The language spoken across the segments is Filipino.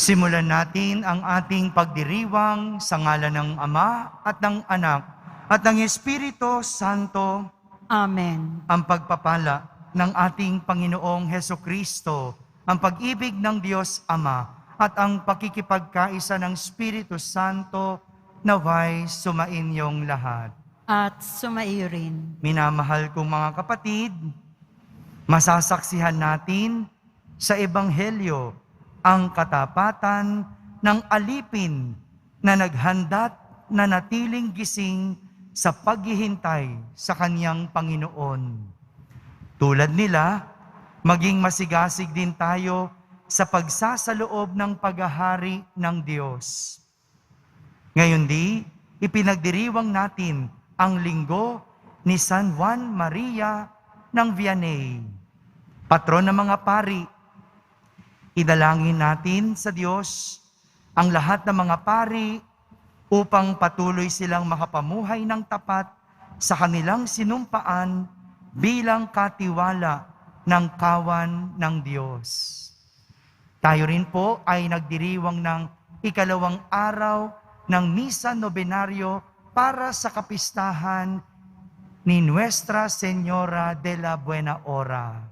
Simulan natin ang ating pagdiriwang sa ngalan ng Ama at ng Anak at ng Espiritu Santo. Amen. Ang pagpapala ng ating Panginoong Hesukristo, ang pag-ibig ng Diyos Ama at ang pakikipagkaisa ng Espiritu Santo naway sumainyong lahat. At sumaiyo rin. Minamahal kong mga kapatid, masasaksihan natin sa Ebanghelyo ang katapatan ng alipin na naghandat na natiling gising sa paghihintay sa kanyang Panginoon. Tulad nila, maging masigasig din tayo sa pagsasaloob ng paghahari ng Diyos. Ngayon ipinagdiriwang natin ang linggo ni San Juan Maria ng Vianney, patron ng mga pari. Idalangin natin sa Diyos ang lahat ng mga pari upang patuloy silang makapamuhay ng tapat sa kanilang sinumpaan bilang katiwala ng kawan ng Diyos. Tayo rin po ay nagdiriwang ng ikalawang araw ng Misa Nobenaryo para sa kapistahan ni Nuestra Señora de la Buena Hora.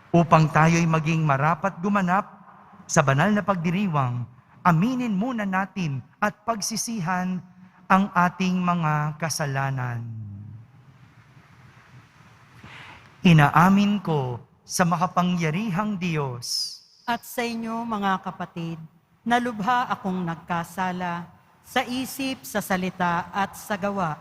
Upang tayo'y maging marapat gumanap sa banal na pagdiriwang, aminin muna natin at pagsisihan ang ating mga kasalanan. Inaamin ko sa makapangyarihang Diyos At sa inyo mga kapatid, nalubha akong nagkasala sa isip, sa salita at sa gawa,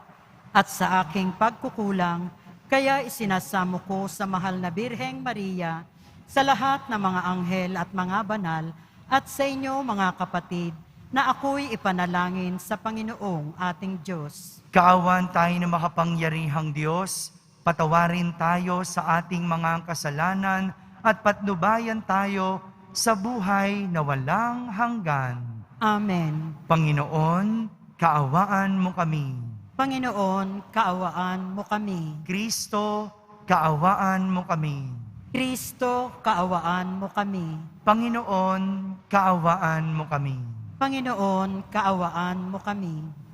at sa aking pagkukulang, kaya isinasamo ko sa mahal na Birheng Maria, sa lahat ng mga anghel at mga banal, at sa inyo mga kapatid, na ako'y ipanalangin sa Panginoong ating Diyos. Kaawan tayo ng makapangyarihang Diyos, patawarin tayo sa ating mga kasalanan at patnubayan tayo sa buhay na walang hanggan. Amen. Panginoon, kaawaan mo kami. Panginoon, kaawaan mo kami. Kristo, kaawaan mo kami. Kristo, kaawaan mo kami. Panginoon, kaawaan mo kami. Panginoon, kaawaan mo kami.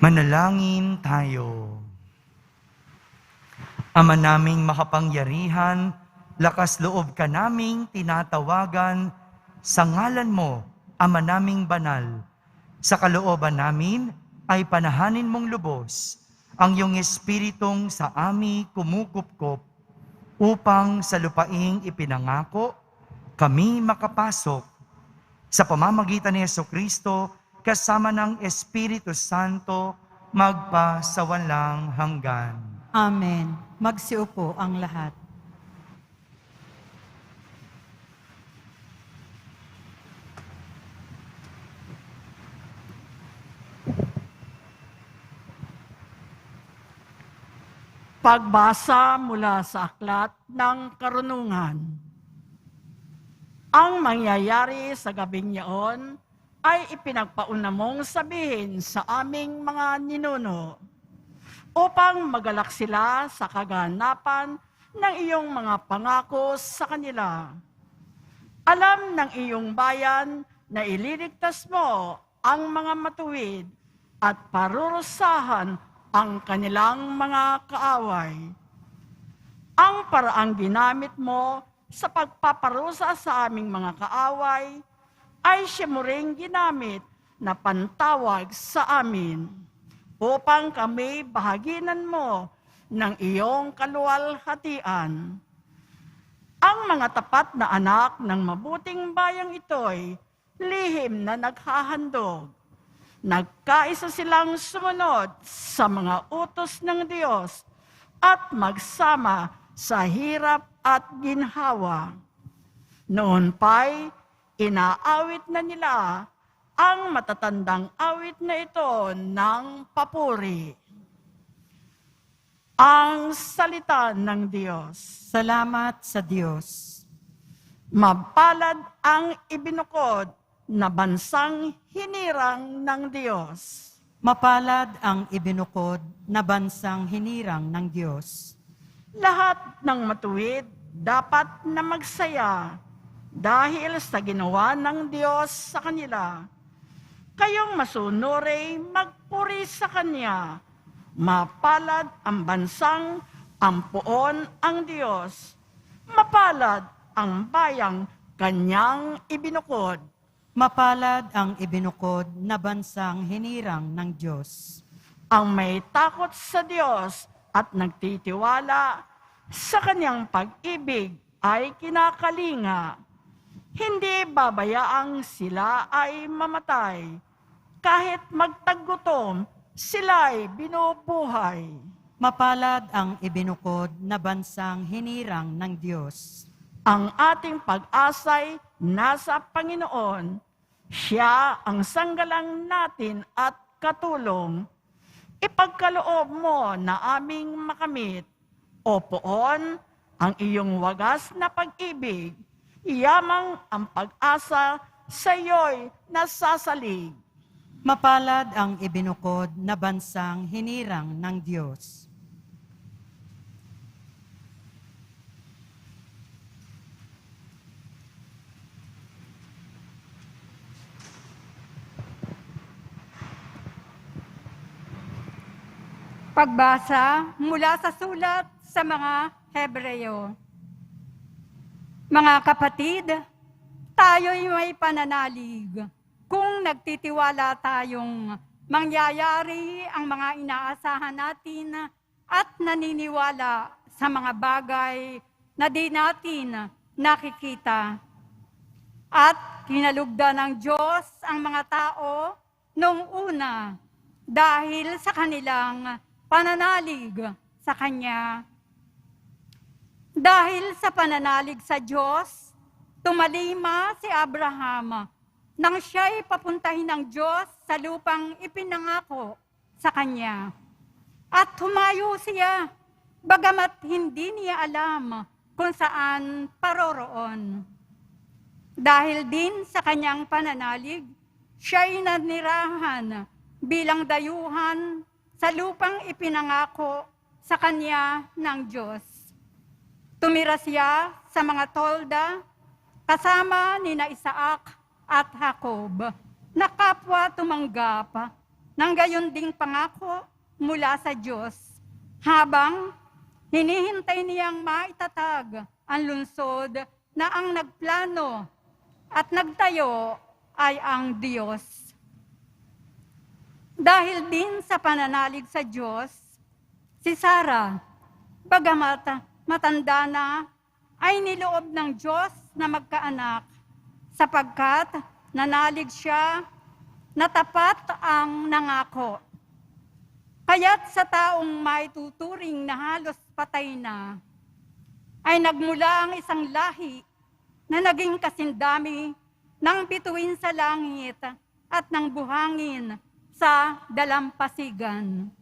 Manalangin tayo. Ama naming makapangyarihan, lakas loob ka naming tinatawagan, sa ngalan mo, Ama naming banal. Sa kalooban namin ay panahanin mong lubos ang iyong espiritong sa ami kumukupkop upang sa lupaing ipinangako kami makapasok sa pamamagitan ni Jesucristo kasama ng Espiritu Santo magpasawalang hanggan. Amen. Magsiupo ang lahat. Pagbasa mula sa Aklat ng Karunungan. Ang mangyayari sa gabing yaon ay ipinagpauna mong sabihin sa aming mga ninuno upang magalak sila sa kaganapan ng iyong mga pangako sa kanila. Alam ng iyong bayan na ililigtas mo ang mga matuwid at parurusahan ang kanilang mga kaaway. Ang paraang ginamit mo sa pagpaparusa sa aming mga kaaway ay siya mo ring ginamit na pantawag sa amin upang kami bahaginan mo ng iyong kaluwalhatian. Ang mga tapat na anak ng mabuting bayang ito'y lihim na naghahandog. Nagkaisa silang sumunod sa mga utos ng Diyos at magsama sa hirap at ginhawa. Noon pa'y inaawit na nila ang matatandang awit na ito ng papuri. Ang salita ng Diyos. Salamat sa Diyos. Mapalad ang ibinukod na bansang hinirang ng Diyos. Mapalad ang ibinukod na bansang hinirang ng Diyos. Lahat ng matuwid dapat na magsaya dahil sa ginawa ng Diyos sa kanila. Kayong masunuri magpuri sa Kanya. Mapalad ang bansang ampuon ang Diyos. Mapalad ang bayang Kanyang ibinukod. Mapalad ang ibinukod na bansang hinirang ng Diyos. Ang may takot sa Diyos at nagtitiwala sa Kanyang pag-ibig ay kinakalinga. Hindi babayaang sila ay mamatay. Kahit magtagutom, sila'y binubuhay. Mapalad ang ibinukod na bansang hinirang ng Diyos. Ang ating pag-asay nasa Panginoon. Siya ang sanggalang natin at katulong. Ipagkaloob mo na aming makamit. O poon, ang iyong wagas na pag-ibig. Yamang ang pag-asa sa iyo'y nasasalig. Mapalad ang ibinukod na bansang hinirang ng Diyos. Pagbasa mula sa sulat sa mga Hebreo. Mga kapatid, tayo'y may pananalig kung nagtitiwala tayong mangyayari ang mga inaasahan natin at naniniwala sa mga bagay na di natin nakikita. At kinalugdan ng Diyos ang mga tao noong una dahil sa kanilang pananalig sa Kanya. Dahil sa pananalig sa Diyos, tumalima si Abraham nang siya'y papuntahin ng Diyos sa lupang ipinangako sa Kanya. At humayo siya, bagamat hindi niya alam kung saan paroroon. Dahil din sa kanyang pananalig, siya'y nanirahan bilang dayuhan sa lupang ipinangako sa kanya ng Diyos. Tumira siya sa mga tolda kasama nina Isaac at Jacob, na kapwa tumanggap ng gayon ding pangako mula sa Diyos habang hinihintay niyang maitatag ang lungsod na ang nagplano at nagtayo ay ang Diyos. Dahil din sa pananalig sa Diyos, si Sarah, bagamat matanda na, ay niloob ng Diyos na magkaanak sapagkat nanalig siya na tapat ang nangako. Kaya't sa taong maituturing na halos patay na, ay nagmula ang isang lahi na naging kasindami ng bituin sa langit at ng buhangin sa dalampasigan.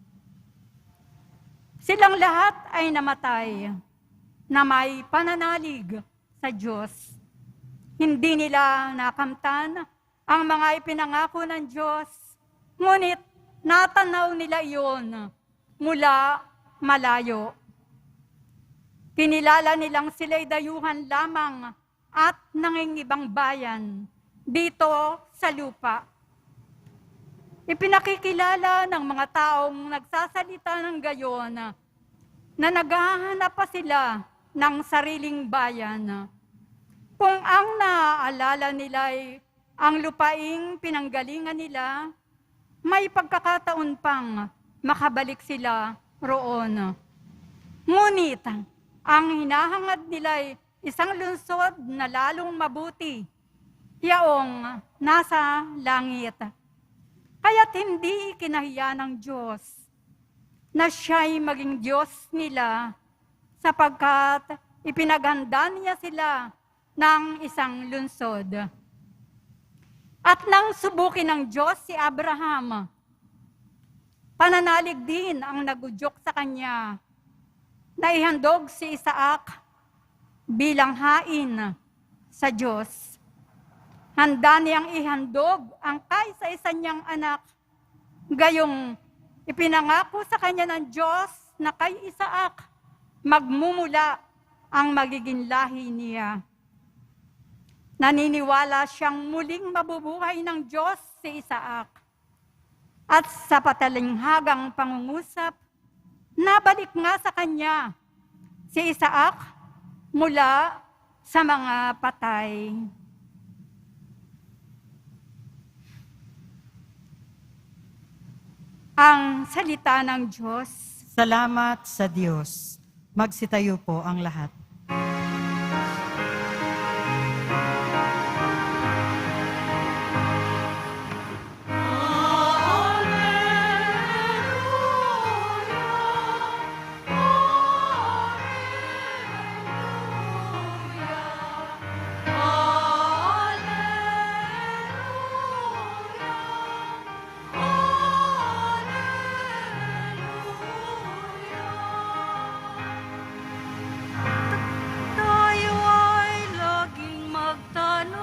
Silang lahat ay namatay na may pananalig sa Diyos. Hindi nila nakamtan ang mga ipinangako ng Diyos, ngunit natanaw nila iyon mula malayo. Kinilala nilang sila'y dayuhan lamang at nangingibang bayan dito sa lupa. Ipinakikilala ng mga taong nagsasalita ng gayon na naghahanap pa sila ng sariling bayan. Kung ang naaalala nila ay ang lupaing pinanggalingan nila, may pagkakataon pang makabalik sila roon. Ngunit, ang hinahangad nila ay isang lungsod na lalong mabuti, yaong nasa langit. Kaya't hindi kinahiya ng Diyos na siya'y maging Diyos nila sapagkat ipinaghanda niya sila ng isang lungsod. At nang subukin ng Diyos si Abraham, pananalig din ang nagudyok sa kanya na ihandog si Isaac bilang hain sa Diyos. Handa niyang ihandog ang kaisa-isa niyang anak. Gayong ipinangako sa kanya ng Diyos na kay Isaac magmumula ang magiging lahi niya. Naniniwala siyang muling mabubuhay ng Diyos si Isaac. At sa patalinghagang pangungusap, nabalik nga sa kanya si Isaac mula sa mga patay. Ang salita ng Diyos. Salamat sa Diyos. Magsitayo po ang lahat. Tayo ay laging magtanod,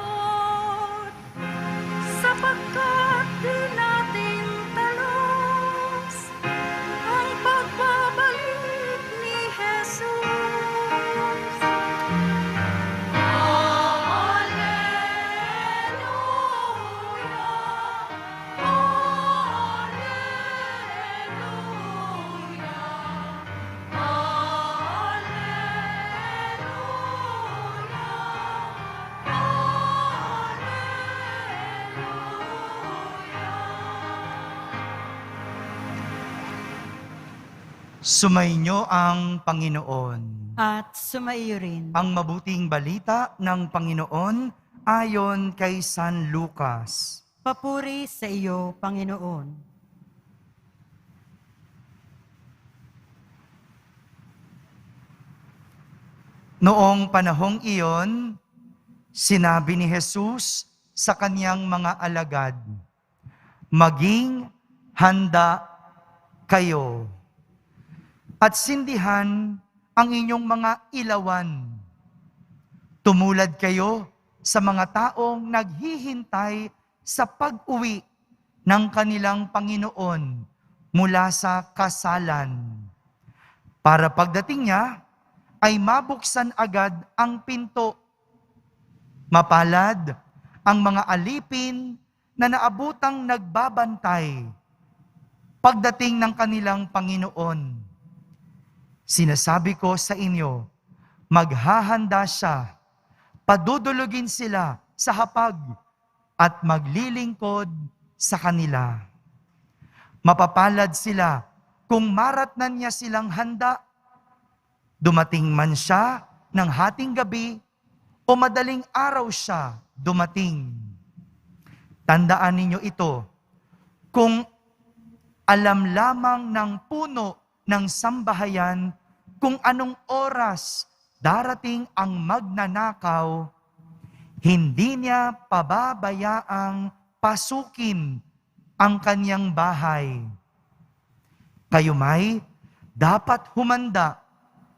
sapagkat di natin talos ang pagbabalik ni Jesus. Sumainyo ang Panginoon. At sumaiyo rin. Ang mabuting balita ng Panginoon ayon kay San Lucas. Papuri sa iyo, Panginoon. Noong panahong iyon, sinabi ni Jesus sa kaniyang mga alagad, "Maging handa kayo at sindihan ang inyong mga ilawan. Tumulad kayo sa mga taong naghihintay sa pag-uwi ng kanilang Panginoon mula sa kasalan. Para pagdating niya, ay mabuksan agad ang pinto. Mapalad ang mga alipin na naabutang nagbabantay pagdating ng kanilang Panginoon. Sinasabi ko sa inyo, maghahanda siya, padudulugin sila sa hapag at maglilingkod sa kanila. Mapapalad sila kung maratnan niya silang handa. Dumating man siya ng hating gabi o madaling araw siya dumating. Tandaan ninyo ito, kung alam lamang ng puno ng sambahayan kung anong oras darating ang magnanakaw, hindi niya pababayaang pasukin ang kanyang bahay. Kayo may dapat humanda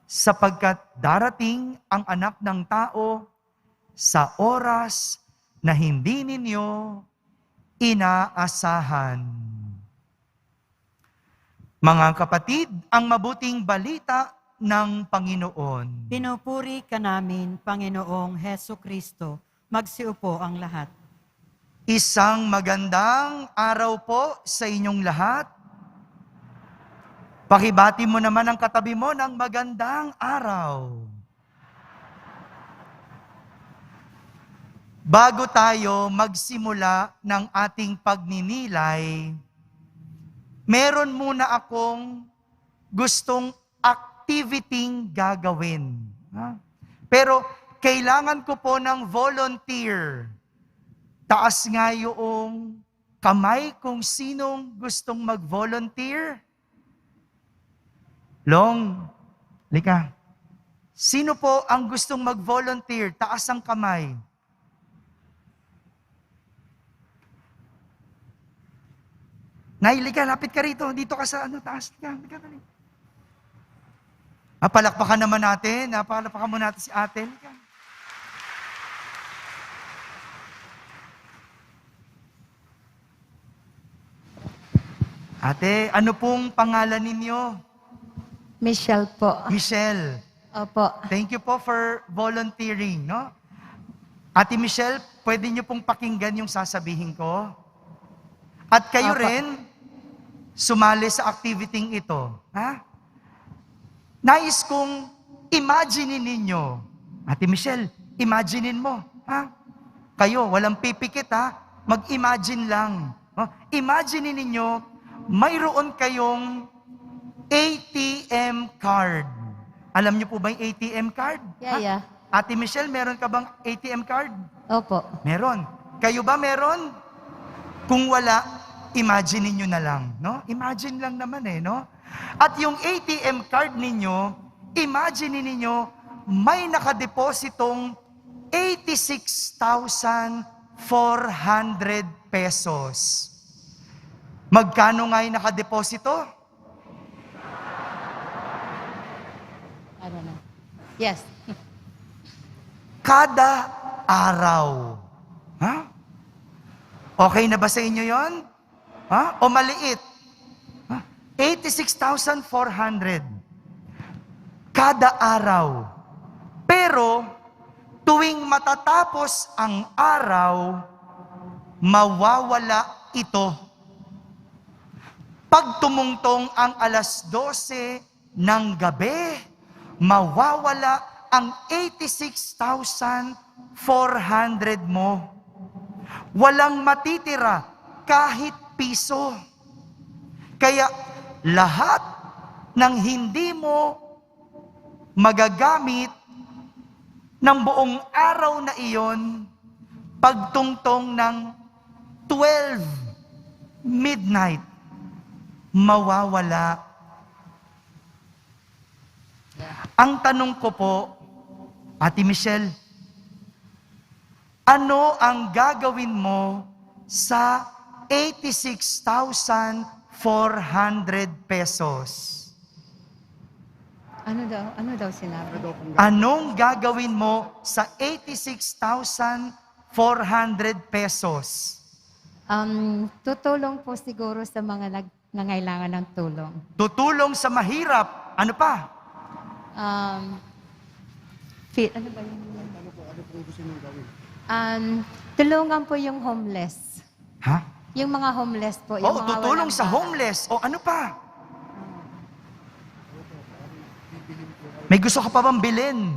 sapagkat darating ang anak ng tao sa oras na hindi ninyo inaasahan. Mga kapatid, ang mabuting balita ng Panginoon. Pinupuri ka namin, Panginoong Heso Kristo. Magsiupo ang lahat. Isang magandang araw po sa inyong lahat. Pakibati mo naman ang katabi mo ng magandang araw. Bago tayo magsimula ng ating pagninilay, meron muna akong gustong activity gagawin. Pero kailangan ko po ng volunteer. Taas nga yung kamay kung sinong gustong mag-volunteer. Long, lika. Sino po ang gustong mag-volunteer? Taas ang kamay. Nay, lika, lapit ka rito. Dito ka sa taas. Lika. Palakpakan naman natin. Palakpakan mo natin si ate. Lika. Ate, ano pong pangalan ninyo? Michelle po. Michelle. Opo. Thank you po for volunteering, no? Ate Michelle, pwede niyo pong pakinggan yung sasabihin ko? At kayo Opo. rin, sumali sa activity ito. Ha? Nais kong imagine ninyo. Ate Michelle, imaginein mo. Ha? Kayo, walang pipikit ha. Mag-imagine lang. Imagine ninyo, mayroon kayong ATM card. Alam niyo po ba yung ATM card? Yeah. Ate Michelle, meron ka bang ATM card? Opo. Meron. Kayo ba meron? Kung wala, imagine niyo na lang, no? Imagine lang naman no? At yung ATM card ninyo, imagine niyo may nakadepositong 86,400 pesos. Magkano nga yung nakadeposito? I don't know. Yes. Kada araw. Ha? Okay na ba sa inyo yon? Ha? O maliit? Ha? 86,400. Kada araw. Pero, tuwing matatapos ang araw, mawawala ito. Pag tumungtong ang alas 12 ng gabi, mawawala ang 86,400 mo. Walang matitira kahit piso. Kaya lahat ng hindi mo magagamit ng buong araw na iyon, pagtungtong ng 12 midnight, mawawala. Ang tanong ko po, Ate Michelle, ano ang gagawin mo sa 86,400 pesos? Ano daw sinabi? Anong gagawin mo sa 86,400 pesos? Tutulong po siguro sa mga nangailangan ng tulong. Tutulong sa mahirap. Ano pa? Ano ba yun? Tulungan po yung homeless. Ha? Yung mga homeless po. Yung Oo, mga tutulong walang sa bahay. homeless. O ano pa? May gusto ka pa bang bilhin?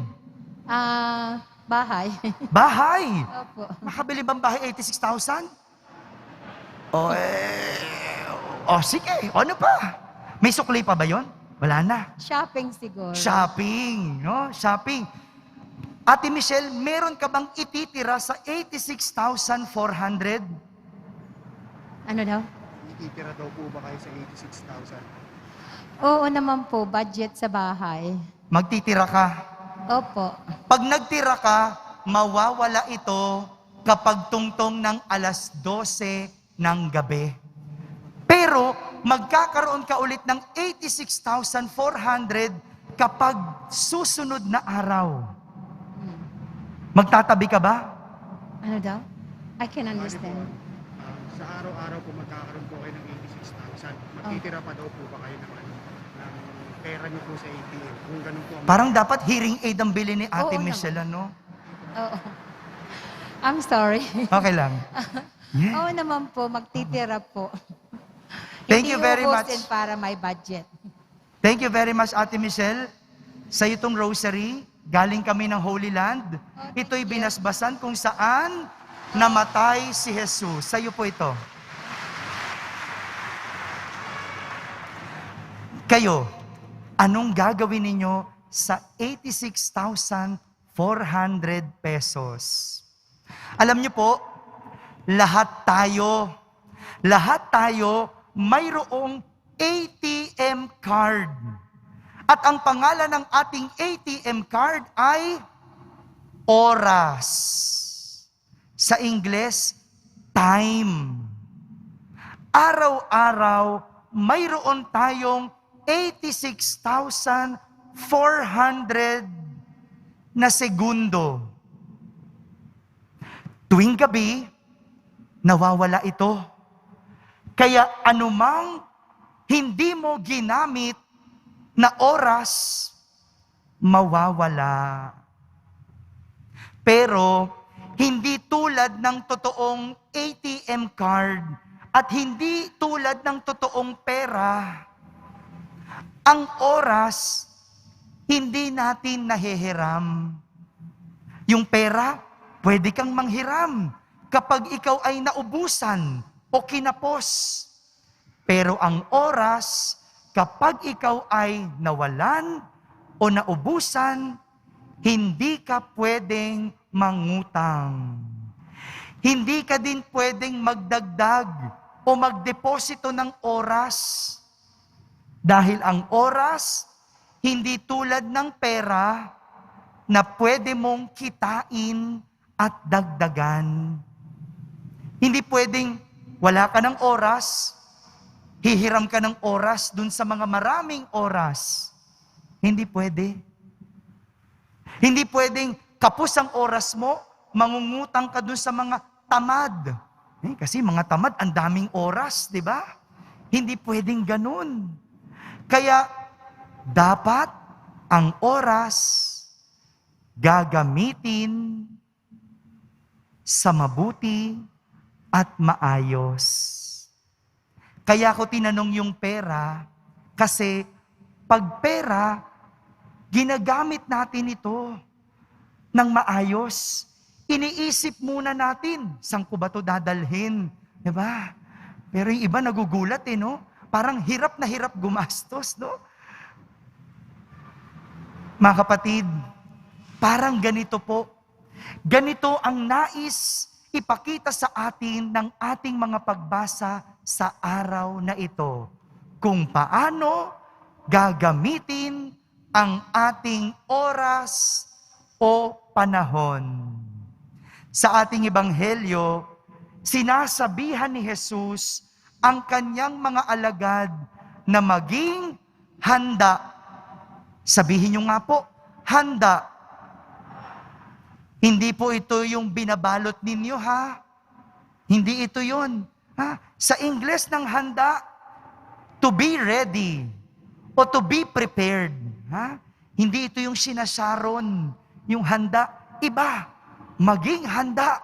Bahay. Bahay! Opo. Makabili bang bahay 86,000? Sige. O ano pa? May sukli pa ba yon? Wala na. Shopping siguro. Shopping, no? Shopping. Ate Michelle, meron ka bang ititira sa 86,400? Ano daw? Ititira daw po ba kayo sa 86,000? Oo naman po, budget sa bahay. Magtitira ka. Opo. Pag nagtira ka, mawawala ito kapag tungtong ng alas 12 ng gabi. Pero magkakaroon ka ulit ng 86,400 kapag susunod na araw. Magtatabi ka ba? Ano daw? I can understand. Sa araw-araw po magkakaroon po kayo ng 86,000. Magtitira pa daw po ba kayo ng pera niyo po sa ATM? Kung ganun po ang Parang dapat hearing aid ang bili ni Ate Oo Michelle, ano? Oo. I'm sorry. Okay lang. Yeah. Oo naman po, magtitira po. Thank you very much. Hindi uubusin para may budget. Thank you very much, Ate Michelle. Sa itong rosary, galing kami ng Holy Land. Ito'y binasbasan kung saan namatay si Jesus. Sa iyo po ito. Kayo, anong gagawin ninyo sa 86,400 pesos? Alam niyo po, lahat tayo mayroong ATM card. At ang pangalan ng ating ATM card ay oras. Sa Ingles, time. Araw-araw, mayroon tayong 86,400 na segundo. Tuwing gabi, nawawala ito. Kaya anumang hindi mo ginamit na oras, mawawala. Pero, hindi tulad ng totoong ATM card at hindi tulad ng totoong pera. Ang oras, hindi natin nahihiram. Yung pera, pwede kang manghiram kapag ikaw ay naubusan o kinapos. Pero ang oras, kapag ikaw ay nawalan o naubusan, hindi ka pwedeng mangutang. Hindi ka din pwedeng magdagdag o magdeposito ng oras. Dahil ang oras, hindi tulad ng pera na pwede mong kitain at dagdagan. Hindi pwedeng wala ka ng oras, hihiram ka ng oras dun sa mga maraming oras. Hindi pwede. Hindi pwedeng kapos ang oras mo, mangungutang ka dun sa mga tamad. Kasi mga tamad, ang daming oras, di ba? Hindi pwedeng ganun. Kaya, dapat ang oras gagamitin sa mabuti at maayos. Kaya ko tinanong yung pera, kasi pag pera, ginagamit natin ito ng maayos. Iniisip muna natin, saan ko ba ito dadalhin? Diba? Pero yung iba nagugulat no? Parang hirap na hirap gumastos, no? Mga kapatid, parang ganito po. Ganito ang nais ipakita sa atin ng ating mga pagbasa sa araw na ito. Kung paano gagamitin ang ating oras o panahon. Sa ating ebanghelyo, sinasabihan ni Jesus ang kanyang mga alagad na maging handa. Sabihin niyo nga po, handa. Hindi po ito yung binabalot ninyo, ha? Hindi ito yun. Ha? Sa Ingles ng handa, to be ready o to be prepared. Ha? Hindi ito yung sinasaron, yung handa. Iba, maging handa,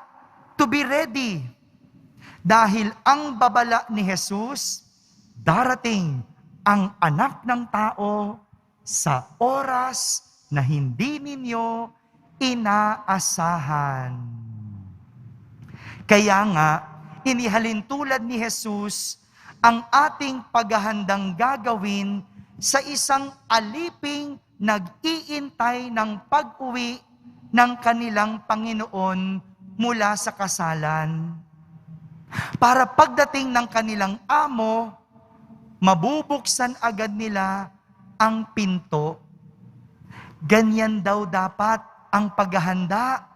to be ready. Dahil ang babala ni Jesus, darating ang anak ng tao sa oras na hindi ninyo inaasahan. Kaya nga, inihalin tulad ni Jesus ang ating paghahandang gagawin sa isang aliping nag-iintay ng pag-uwi ng kanilang Panginoon mula sa kasalan. Para pagdating ng kanilang amo, mabubuksan agad nila ang pinto. Ganyan daw dapat ang paghahanda.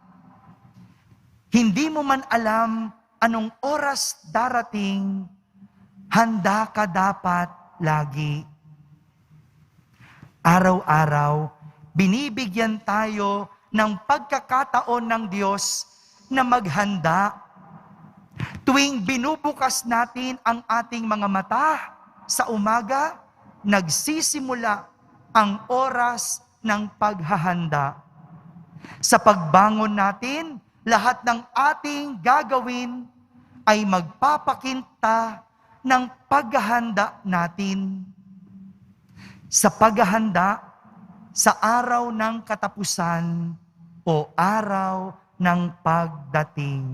Hindi mo man alam anong oras darating, handa ka dapat lagi. Araw-araw, binibigyan tayo ng pagkakataon ng Diyos na maghanda. Tuwing binubukas natin ang ating mga mata sa umaga, nagsisimula ang oras ng paghahanda. Sa pagbangon natin, lahat ng ating gagawin ay magpapakinta ng paghahanda natin. Sa paghahanda, sa araw ng katapusan o araw ng pagdating.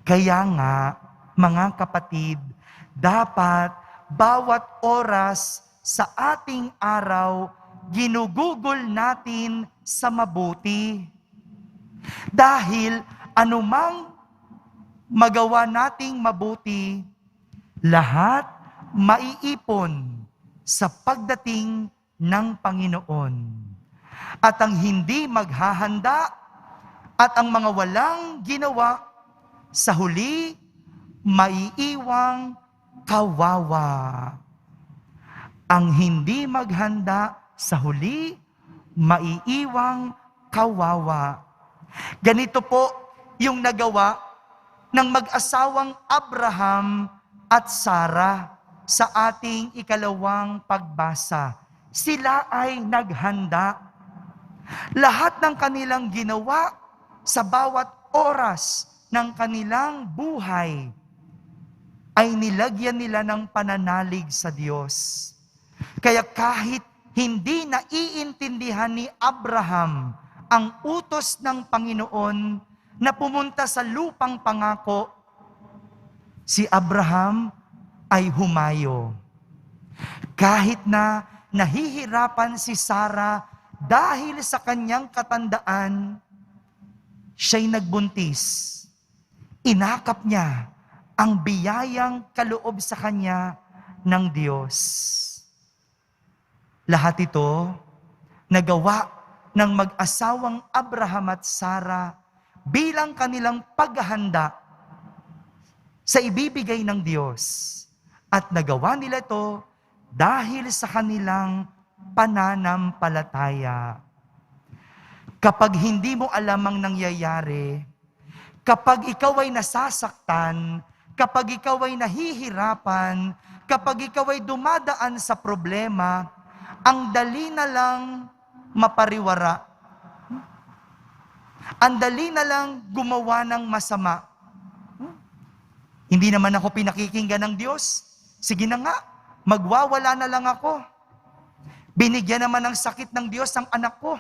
Kaya nga, mga kapatid, dapat bawat oras sa ating araw, ginugugol natin sa mabuti. Dahil anumang magawa nating mabuti, lahat maiipon sa pagdating ng Panginoon. At ang hindi maghahanda at ang mga walang ginawa, sa huli, maiiwang kawawa. Ang hindi maghanda, sa huli, maiiwang kawawa. Ganito po yung nagawa ng mag-asawang Abraham at Sarah sa ating ikalawang pagbasa. Sila ay naghanda. Lahat ng kanilang ginawa sa bawat oras ng kanilang buhay ay nilagyan nila ng pananalig sa Diyos. Kaya kahit hindi naiintindihan ni Abraham ang utos ng Panginoon na pumunta sa lupang pangako, si Abraham ay humayo. Kahit na nahihirapan si Sarah dahil sa kanyang katandaan, siya'y nagbuntis. Inakap niya ang biyayang kaloob sa kanya ng Diyos. Lahat ito nagawa ng mag-asawang Abraham at Sarah bilang kanilang paghahanda sa ibibigay ng Diyos. At nagawa nila ito dahil sa kanilang pananampalataya. Kapag hindi mo alam ang nangyayari, kapag ikaw ay nasasaktan, kapag ikaw ay nahihirapan, kapag ikaw ay dumadaan sa problema, ang dali na lang mapariwara. Ang dali na lang gumawa ng masama. Hindi naman ako pinakikinggan ng Diyos. Sige na nga, magwawala na lang ako. Binigyan naman ng sakit ng Diyos ang anak ko.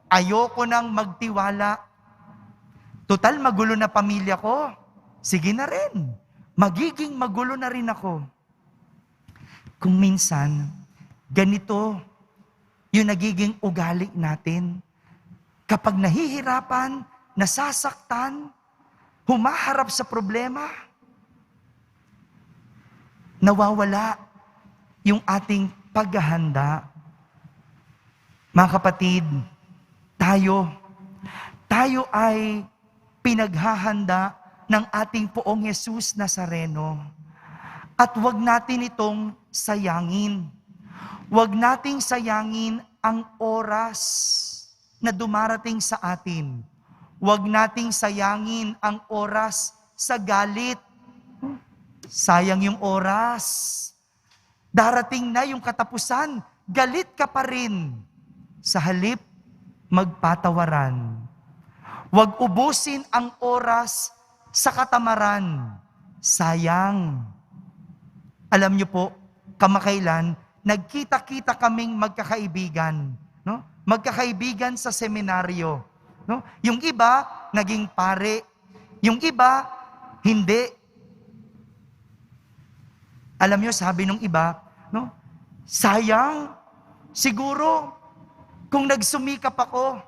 Ayoko nang magtiwala. Total, magulo na pamilya ko. Sige na rin. Magiging magulo na rin ako. Kung minsan, ganito yung nagiging ugali natin. Kapag nahihirapan, nasasaktan, humaharap sa problema, nawawala yung ating paghahanda. Mga kapatid, tayo ay pinaghahanda ng ating Poong Jesus Nazareno. At huwag natin itong sayangin. Huwag nating sayangin ang oras na dumarating sa atin. Huwag nating sayangin ang oras sa galit. Sayang yung oras. Darating na yung katapusan, galit ka pa rin. Sa halip, magpatawaran. Huwag ubusin ang oras sa katamaran. Sayang. Alam niyo po, kamakailan, nagkita-kita kaming magkakaibigan. No? Magkakaibigan sa seminaryo. No? Yung iba, naging pare. Yung iba, hindi. Alam niyo, sabi nung iba, no? Sayang, siguro, kung nagsumikap ako,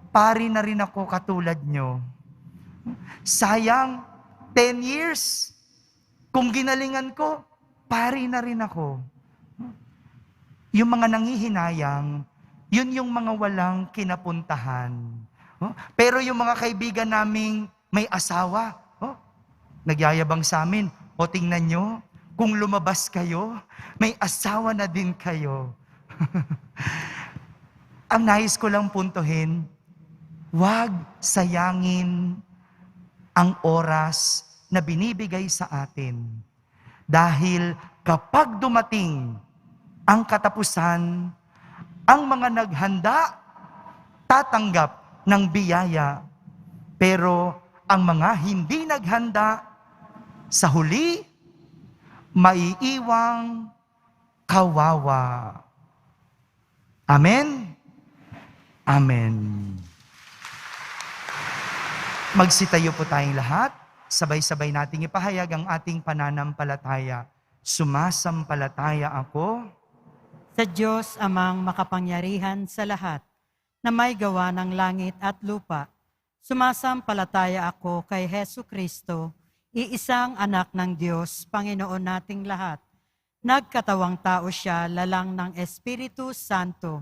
pari na rin ako katulad nyo. Sayang, 10 years, kung ginalingan ko, pari na rin ako. Yung mga nanghihinayang, yun yung mga walang kinapuntahan. Pero yung mga kaibigan naming may asawa, nagyayabang sa amin, o tingnan nyo, kung lumabas kayo, may asawa na din kayo. Ang nais ko lang puntuhin, huwag sayangin ang oras na binibigay sa atin. Dahil kapag dumating ang katapusan, ang mga naghanda, tatanggap ng biyaya. Pero ang mga hindi naghanda, sa huli, maiiwang kawawa. Amen? Amen. Magsitayo po tayong lahat. Sabay-sabay nating ipahayag ang ating pananampalataya. Sumasampalataya ako Sa Diyos amang makapangyarihan sa lahat, na may gawa ng langit at lupa. Sumasampalataya ako kay Hesu Kristo, iisang anak ng Diyos, Panginoon nating lahat. Nagkatawang tao siya, lalang ng Espiritu Santo.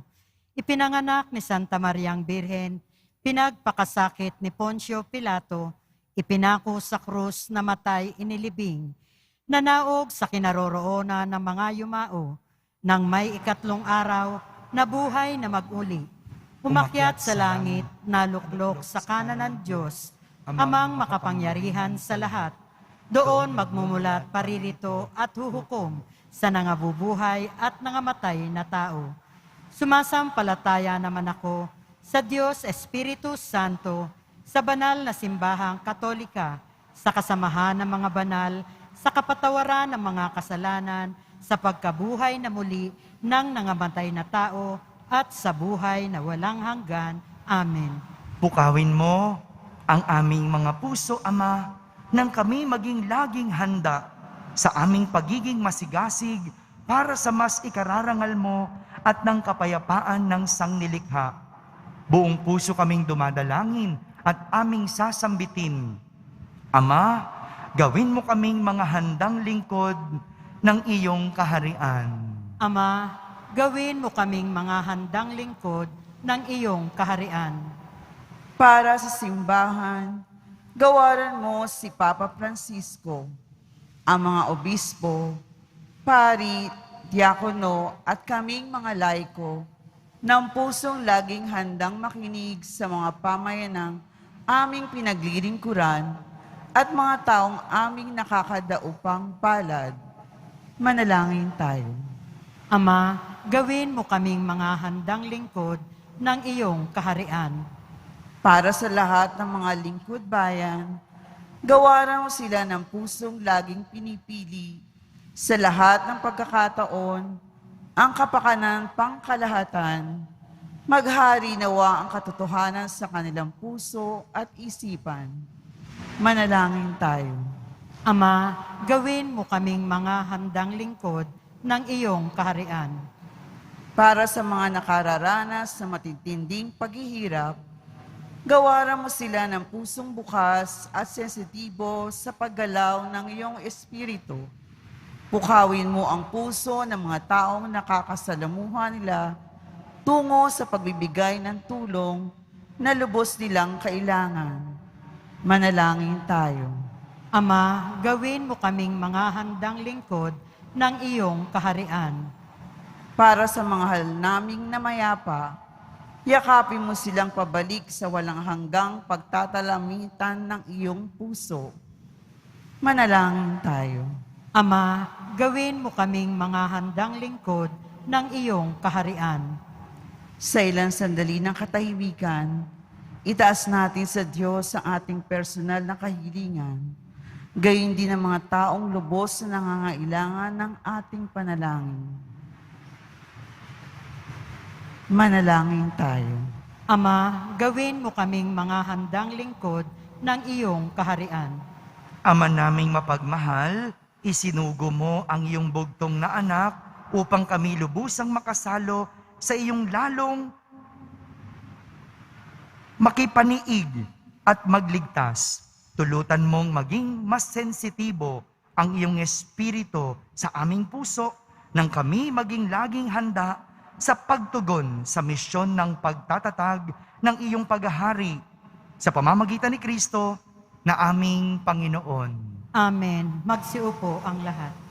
Ipinanganak ni Santa Mariang Birhen, pinagpakasakit ni Poncio Pilato, ipinako sa krus, namatay, inilibing, nanaog sa kinaroroonan ng mga yumao, nang may ikatlong araw, nabuhay na mag-uli. Umakyat sa langit, naluklok sa kanan ng Diyos, amang makapangyarihan sa lahat. Doon magmumulat paririto at huhukom sa nangabubuhay at nangamatay na tao. Sumasampalataya naman ako sa Diyos Espiritu Santo, sa banal na simbahang Katolika, sa kasamahan ng mga banal, sa kapatawaran ng mga kasalanan, sa pagkabuhay na muli ng nangamatay na tao, at sa buhay na walang hanggan. Amen. Pukawin mo ang aming mga puso, Ama, nang kami maging laging handa sa aming pagiging masigasig para sa mas ikararangal mo at ng kapayapaan ng sangnilikha. Buong puso kaming dumadalangin at aming sasambitin. Ama, gawin mo kaming mga handang lingkod ng iyong kaharian. Ama, gawin mo kaming mga handang lingkod ng iyong kaharian. Para sa simbahan, gawaran mo si Papa Francisco, ang mga obispo, pari, diakono at kaming mga laiko, ng pusong laging handang makinig sa mga pamayanang aming pinaglilingkuran at mga taong aming nakakadaupang palad. Manalangin tayo. Ama, gawin mo kaming mga handang lingkod ng iyong kaharian. Para sa lahat ng mga lingkod bayan, gawaran mo sila ng pusong laging pinipili sa lahat ng pagkakataon, ang kapakanan pangkalahatan, maghari nawa ang katotohanan sa kanilang puso at isipan. Manalangin tayo. Ama, gawin mo kaming mga handang lingkod ng iyong kaharian. Para sa mga nakararanas sa matitinding paghihirap, gawaran mo sila ng pusong bukas at sensitibo sa paggalaw ng iyong espiritu. Pukawin mo ang puso ng mga taong nakakasalamuha nila tungo sa pagbibigay ng tulong na lubos nilang kailangan. Manalangin tayo. Ama, gawin mo kaming mga handang lingkod ng iyong kaharian. Para sa mga hal naming namayapa, yakapin mo silang pabalik sa walang hanggang pagtatalamitan ng iyong puso. Manalangin tayo. Ama, gawin mo kaming mga handang lingkod ng iyong kaharian. Sa ilang sandali ng katahimikan, Itaas natin sa Diyos ang ating personal na kahilingan, gayon din ang mga taong lubos na nangangailangan ng ating panalangin. Manalangin tayo. Ama, gawin mo kaming mga handang lingkod ng iyong kaharian. Ama naming mapagmahal, isinugo mo ang iyong bugtong na anak upang kami lubusang makasalo sa iyong lalong makipaniig at magligtas. Tulutan mong maging mas sensitibo ang iyong espiritu sa aming puso nang kami maging laging handa sa pagtugon sa misyon ng pagtatatag ng iyong paghahari sa pamamagitan ni Kristo na aming Panginoon. Amen. Magsiupo ang lahat.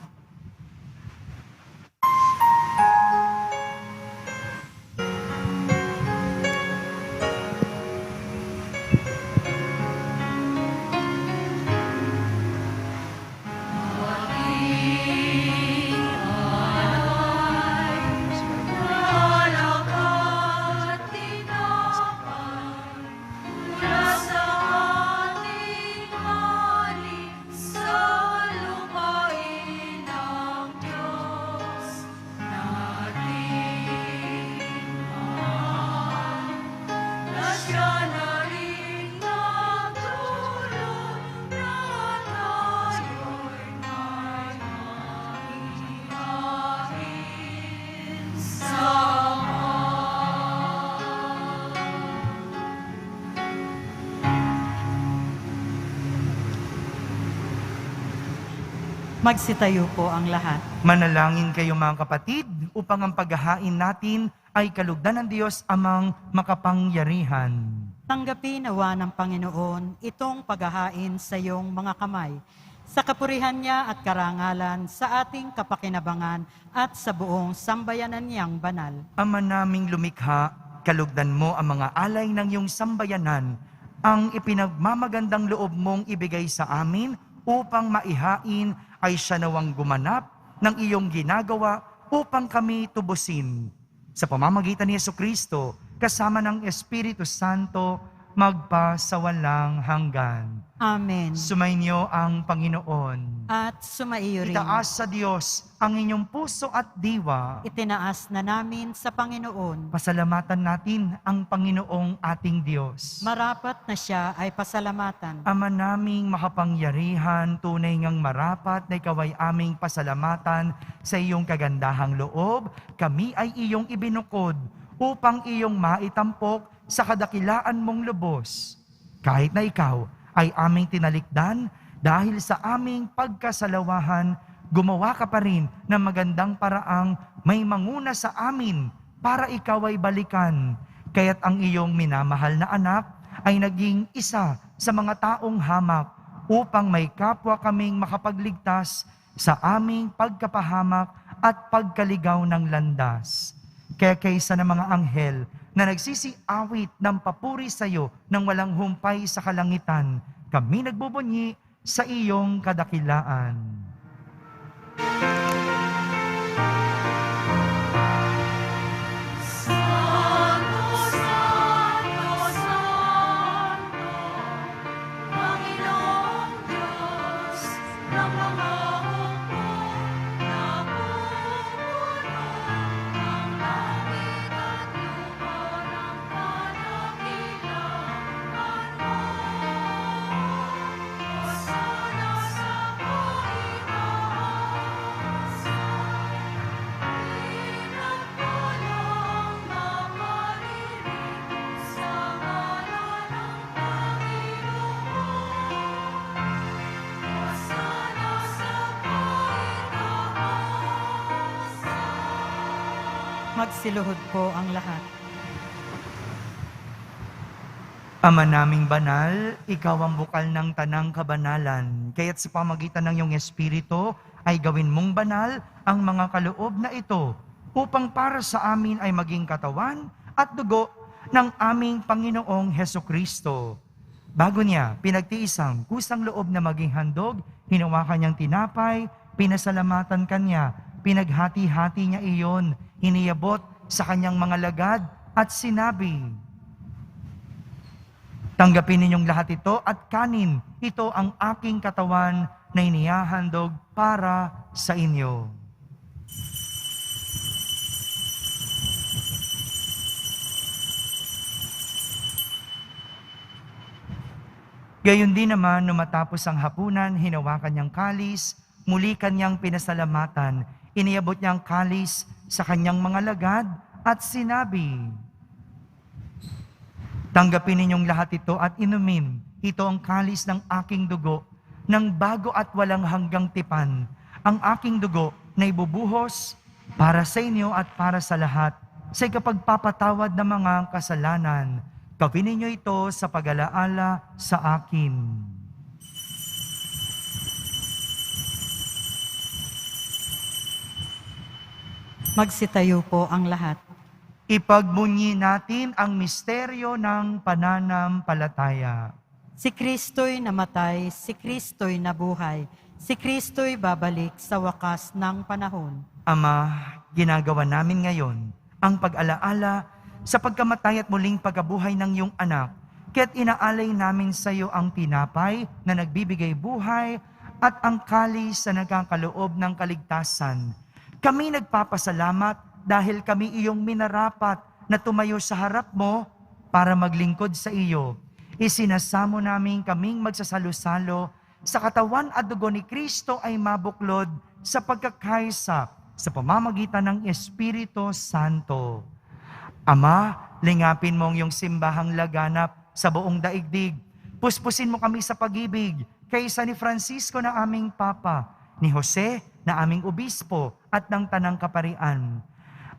Magsitayo po ang lahat. Manalangin kayo mga kapatid upang ang paghahain natin ay kalugdan ng Diyos amang makapangyarihan. Tanggapin nawa ng Panginoon itong paghahain sa iyong mga kamay, sa kapurihan niya at karangalan, sa ating kapakinabangan at sa buong sambayanan niyang banal. Ama naming lumikha, kalugdan mo ang mga alay ng iyong sambayanan, ang ipinagmamagandang loob mong ibigay sa amin upang maihain ay siya nawang gumanap ng iyong ginagawa upang kami tubusin. Sa pamamagitan ni Jesucristo, kasama ng Espiritu Santo, magpasawalang hanggan. Amen. Sumainyo ang Panginoon. At sumaiyo rin. Itaas sa Diyos ang inyong puso at diwa. Itinaas na namin sa Panginoon. Pasalamatan natin ang Panginoong ating Diyos. Marapat na siya ay pasalamatan. Ama naming makapangyarihan, tunay ngang marapat na ikaw ay aming pasalamatan sa iyong kagandahang loob. Kami ay iyong ibinukod upang iyong maitampok sa kadakilaan mong lubos. Kahit na ikaw ay aming tinalikdan dahil sa aming pagkasalawahan, gumawa ka pa rin ng magandang paraang may manguna sa amin para ikaw ay balikan. Kaya't ang iyong minamahal na anak ay naging isa sa mga taong hamak upang may kapwa kaming makapagligtas sa aming pagkapahamak at pagkaligaw ng landas. Kaya kaysa ng mga anghel na nagsisiawit ng papuri sa iyo nang walang humpay sa kalangitan, kami nagbubunyi sa iyong kadakilaan. Magsiluhod po ang lahat. Ama naming banal, ikaw ang bukal ng tanang kabanalan. Kaya't sa pamagitan ng iyong Espiritu ay gawin mong banal ang mga kaloob na ito upang para sa amin ay maging katawan at dugo ng aming Panginoong Hesukristo. Bago niya pinagtiisang kusang loob na maging handog, hinawakan niyang tinapay, pinasalamatan kanya, pinaghati-hati niya iyon, iniyabot sa kanyang mga lagad at sinabi, Tanggapin ninyong lahat ito at kanin. Ito ang aking katawan na inihahandog para sa inyo. Gayon din naman, nung matapos ang hapunan, hinawakan niyang kalis, muli kanyang pinasalamatan, iniabot niyang kalis sa kanyang mga lagad at sinabi, tanggapin ninyong lahat ito at inumin. Ito ang kalis ng aking dugo, ng bago at walang hanggang tipan. Ang aking dugo na ibubuhos para sa inyo at para sa lahat, sa ikapagpapatawad ng mga kasalanan. Gawin ninyo ito sa pag-alaala sa akin. Magsitayo po ang lahat. Ipagbunyi natin ang misteryo ng pananampalataya. Si Kristo'y namatay, si Kristo'y nabuhay, si Kristo'y babalik sa wakas ng panahon. Ama, ginagawa namin ngayon ang pag-alaala sa pagkamatay at muling pagkabuhay ng iyong anak, kaya't inaalay namin sa iyo ang tinapay na nagbibigay buhay at ang kalis na nagkakaloob ng kaligtasan. Kami nagpapasalamat dahil kami iyong minarapat na tumayo sa harap mo para maglingkod sa iyo. Isinasamo namin kaming magsasalo-salo sa katawan at dugo ni Kristo ay mabuklod sa pagkakaisa sa pamamagitan ng Espiritu Santo. Ama, lingapin mo ang iyong simbahang laganap sa buong daigdig. Puspusin mo kami sa pag-ibig kaysa ni Francisco na aming Papa, ni Jose na aming Obispo at ng Tanang Kaparian.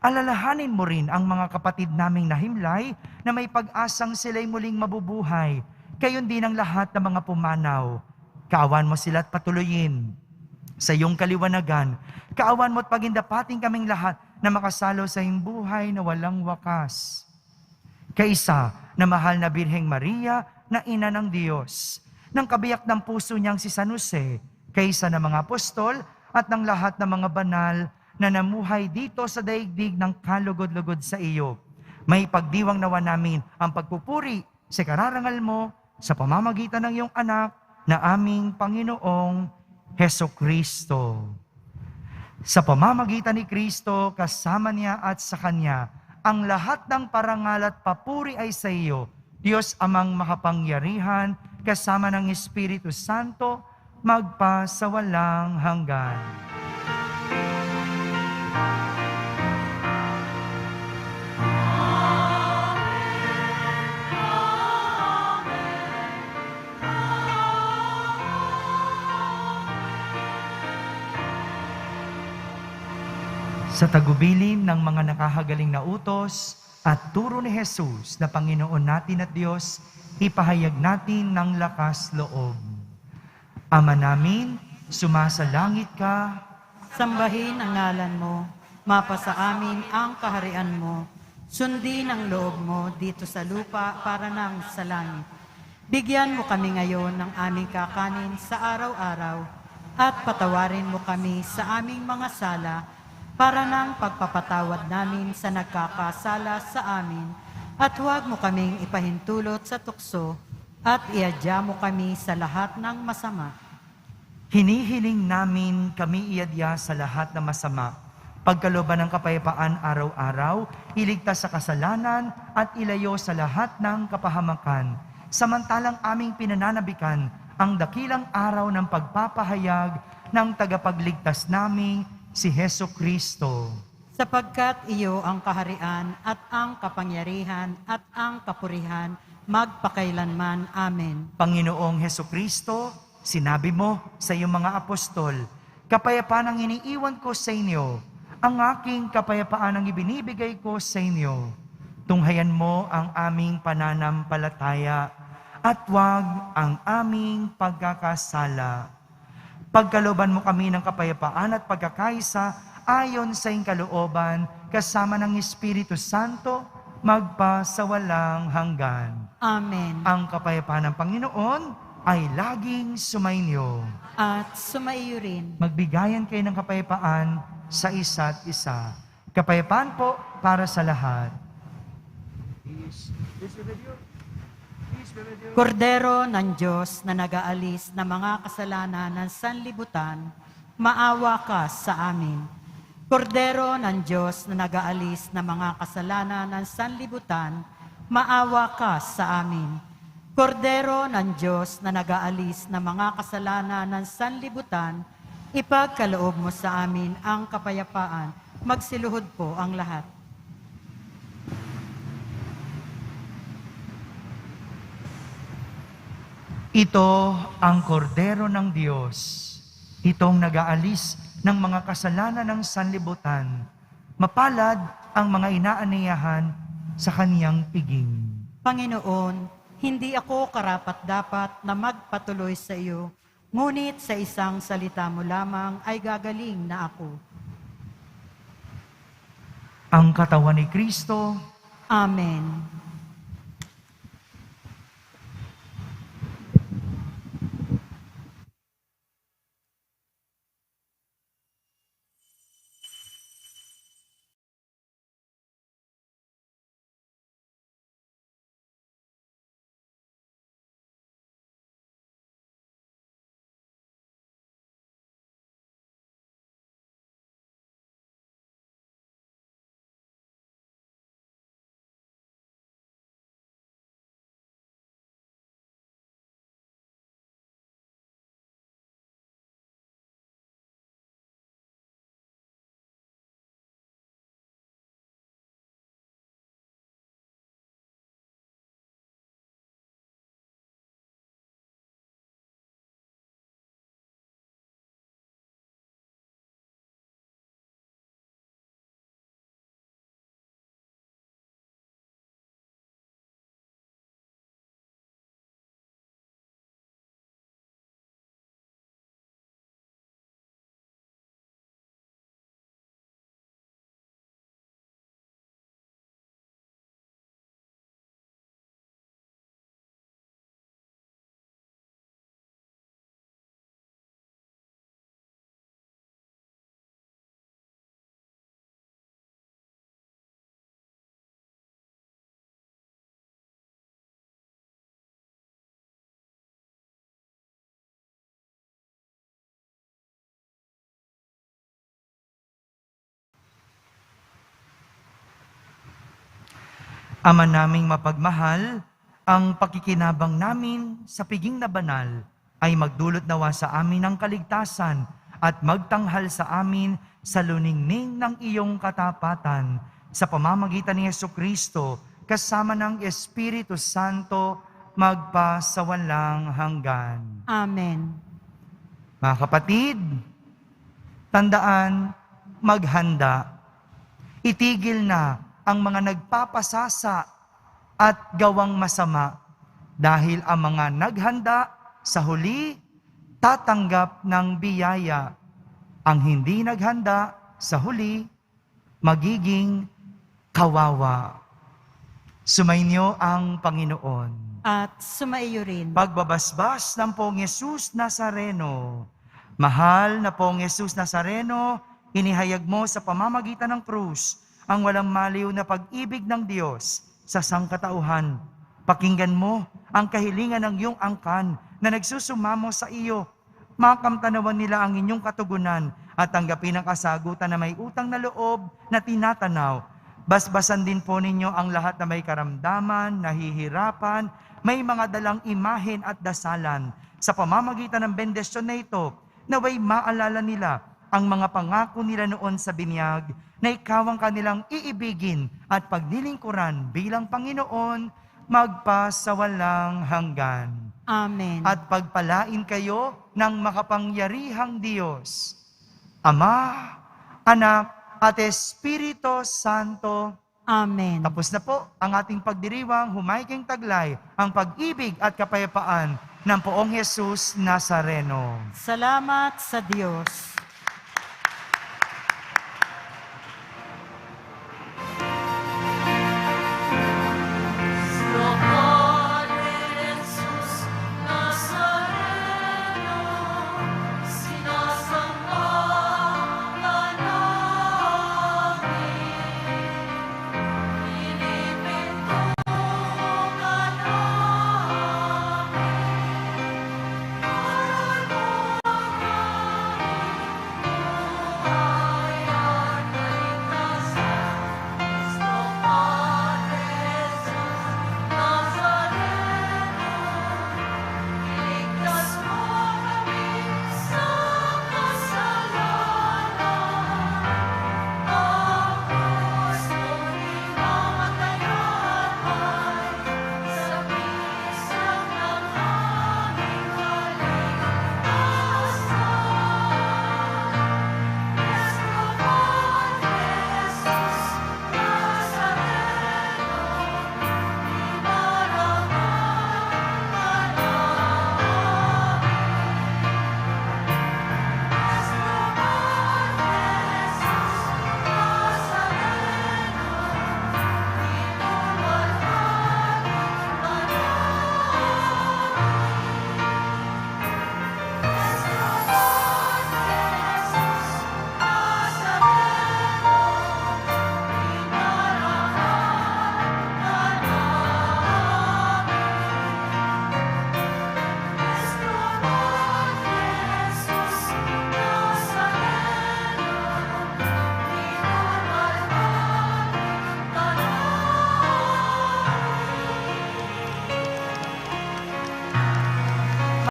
Alalahanin mo rin ang mga kapatid naming nahimlay na may pag-asang sila'y muling mabubuhay. Gayon din ang lahat ng mga pumanaw. Kaawan mo sila at patuloyin sa iyong kaliwanagan. Kaawan mo at pagindapating kaming lahat na makasalo sa iyong buhay na walang wakas. Kaisa na mahal na Birheng Maria na ina ng Diyos, ng kabiyak ng puso niyang si San Jose, kaisa ng mga apostol at ng lahat ng mga banal na namuhay dito sa daigdig ng kalugod-lugod sa iyo. May pagdiwang nawa namin ang pagpupuri sa kararangal mo sa pamamagitan ng iyong anak na aming Panginoong Hesukristo. Sa pamamagitan ni Kristo, kasama niya at sa Kanya, ang lahat ng parangal at papuri ay sa iyo, Diyos Amang makapangyarihan, kasama ng Espiritu Santo, magpa sa walang hanggan. Sa tagubilin ng mga nakahagaling na utos at turo ni Jesus na Panginoon natin at Diyos, ipahayag natin ng lakas loob. Ama namin, sumasalangit ka, Sambahin ang ngalan mo, mapasa amin ang kaharian mo, sundin ang loob mo dito sa lupa para nang sa langit. Bigyan mo kami ngayon ng aming kakanin sa araw-araw at patawarin mo kami sa aming mga sala para nang pagpapatawad namin sa nagkakasala sa amin at huwag mo kaming ipahintulot sa tukso at iadya mo kami sa lahat ng masama. hinihiling namin kami iadya sa lahat ng masama, pagkalooban ng kapayapaan araw-araw, iligtas sa kasalanan at ilayo sa lahat ng kapahamakan, samantalang aming pinananabikan ang dakilang araw ng pagpapahayag ng tagapagligtas naming si Hesukristo. Sapagkat iyo ang kaharian at ang kapangyarihan at ang kapurihan magpakailanman. Amen. Panginoong Hesukristo, sinabi mo sa iyong mga apostol, kapayapaan ang iniiwan ko sa inyo, ang aking kapayapaan ang ibinibigay ko sa inyo. Tunghayan mo ang aming pananampalataya at huwag ang aming pagkakasala. Pagkalooban mo kami ng kapayapaan at pagkakaisa ayon sa iyong kalooban, kasama ng Espiritu Santo, magpa sa walang hanggan. Amen. Ang kapayapaan ng Panginoon ay laging sumainyo. At sumaiyo rin. Magbigayan kayo ng kapayapaan sa isa't isa. Kapayapaan po para sa lahat. Peace be with you. Kordero ng Diyos na nag-aalis ng mga kasalanan ng sanlibutan, maawa ka sa amin. Kordero ng Diyos na nag-aalis ng mga kasalanan ng sanlibutan, maawa ka sa amin. Kordero ng Diyos na nag-aalis ng mga kasalanan ng sanlibutan, ipagkaloob mo sa amin ang kapayapaan. Magsiluhod po ang lahat. Ito ang kordero ng Diyos, itong nag-aalis ng mga kasalanan ng sanlibutan. Mapalad ang mga inaaniyahan sa kaniyang piging. Panginoon, hindi ako karapat-dapat na magpatuloy sa iyo, ngunit sa isang salita mo lamang ay gagaling na ako. Ang katawan ni Kristo, Amen. Ama naming mapagmahal, ang pakikinabang namin sa piging na banal ay magdulot nawa sa amin ng kaligtasan at magtanghal sa amin sa luningning ng iyong katapatan sa pamamagitan ni Jesucristo kasama ng Espiritu Santo magpasawalang hanggan. Amen. Mga kapatid, tandaan, maghanda. Itigil na ang mga nagpapasasa at gawang masama dahil ang mga naghanda sa huli tatanggap ng biyaya. Ang hindi naghanda sa huli magiging kawawa. Sumainyo ang Panginoon. At sumaiyo rin. Pagbabasbas ng Poong Yesus Nazareno. Mahal na Poong Yesus Nazareno, inihayag mo sa pamamagitan ng krus ang walang maliw na pag-ibig ng Diyos sa sangkatauhan. Pakinggan mo ang kahilingan ng iyong angkan na nagsusumamo sa iyo. Makamtanawan nila ang inyong katugunan at tanggapin ang kasagutan na may utang na loob na tinatanaw. Basbasan din po ninyo ang lahat na may karamdaman, nahihirapan, may mga dalang imahen at dasalan. Sa pamamagitan ng bendisyon na ito, naway maalala nila ang mga pangako nila noon sa binyag na ikaw ang kanilang iibigin at paglilingkuran bilang Panginoon magpasawalang hanggan. Amen. At pagpalain kayo ng makapangyarihang Diyos, Ama, Anak, at Espiritu Santo. Amen. Tapos na po ang ating pagdiriwang, humayging taglay ang pag-ibig at kapayapaan ng Poong Jesus Nazareno. Salamat sa Diyos.